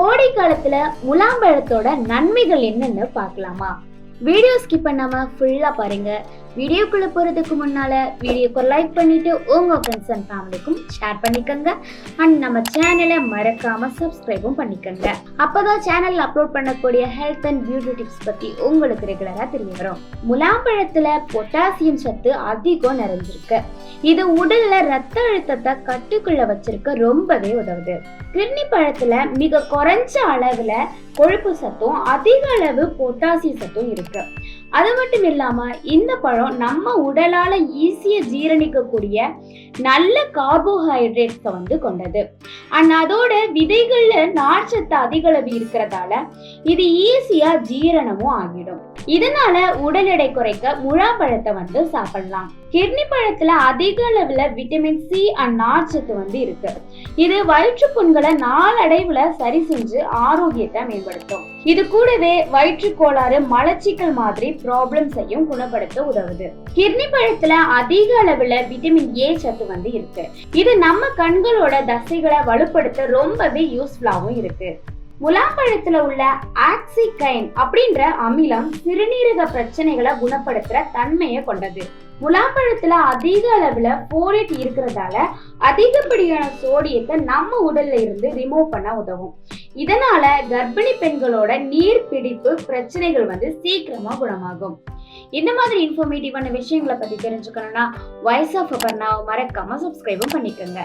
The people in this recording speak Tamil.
கோடை காலத்துல முலாம்பழத்தோட நன்மைகள் என்னன்னு பார்க்கலாமா? வீடியோ ஸ்கிப் பண்ணாம ஃபுல்லா பாருங்க. வீடியோக்குள்ள போறதுக்கு முன்னால வீடியோக்கு லைக் பண்ணிட்டு உங்க ஃப்ரெண்ட்ஸ் அண்ட் ஃபேமிலிக்கும் ஷேர் பண்ணிக்கோங்க. அண்ட் நம்ம சேனலை மறக்காம சப்ஸ்கிரைபும் பண்ணிக்கோங்க. அப்பதான் சேனல்ல அப்லோட் பண்ணக்கூடிய ஹெல்த் அண்ட் பியூட்டி டிப்ஸ் பத்தி உங்களுக்கு ரெகுலரா தெரிய வரும். முலாம்பழத்துல பொட்டாசியம் சத்து அதிகம் நிறைஞ்சிருக்கு. இது உடல்ல ரத்த அழுத்தத்தை கட்டுக்குள்ள வச்சிருக்க ரொம்பவே உதவுது. கிர்னி பழத்துல மிக குறைஞ்ச அளவுல கொழுப்பு சத்தும் அதிக அளவு பொட்டாசியம் சத்தும் இருக்கு. அது மட்டும் இல்லாம இந்த பழம் நம்ம உடலால ஈஸியா ஜீரணிக்கக்கூடிய நல்ல கார்போஹைட்ரேட்ஸை கொண்டது. அண்ட் அதோட விதைகள்ல நார்ச்சத்து அதிக அளவு இருக்கிறதால இது ஈஸியா ஜீரணமும் ஆகிடும். இதனால உடல் எடை குறைக்க முலாம்பழத்தை சாப்பிடலாம். கிர்னி பழத்துல அதிக அளவுல விட்டமின் சி அண்ட் நார்ச்சத்து இருக்கு. இது வயிற்று புண்களை நாளடைவுல சரி செஞ்சு ஆரோக்கியத்தை மேம்படுத்தும். இது கூடவே வயிற்று கோளாறு, மலச்சிக்கல் மாதிரி ப்ராப்ளம்ஸையும் குணப்படுத்த உதவுது. கிர்னி பழத்துல அதிக அளவுல விட்டமின் ஏ சத்து இருக்கு. இது நம்ம கண்களோட தசைகளை வலுப்படுத்த ரொம்பவே யூஸ்ஃபுல்லாவும் இருக்கு. முலாம்பழத்துல உள்ள ஆக்சிகைன் அப்படின்ற அமிலம் சிறுநீரக பிரச்சனைகளை குணப்படுத்துற தன்மையை கொண்டது. முலாம்பழத்துல அதிக அளவுல போலேட் இருக்கிறதால அதிகப்படியான சோடியத்தை நம்ம உடல்ல இருந்து ரிமூவ் பண்ண உதவும். இதனால கர்ப்பிணி பெண்களோட நீர் பிடிப்பு பிரச்சனைகள் சீக்கிரமா குணமாகும். இந்த மாதிரி இன்ஃபர்மேட்டிவான விஷயங்களை பத்தி தெரிஞ்சுக்கணும்னா வாய்ஸ் ஆஃப் அபர்ணாவை மறக்காம சப்ஸ்கிரைபும் பண்ணிக்கோங்க.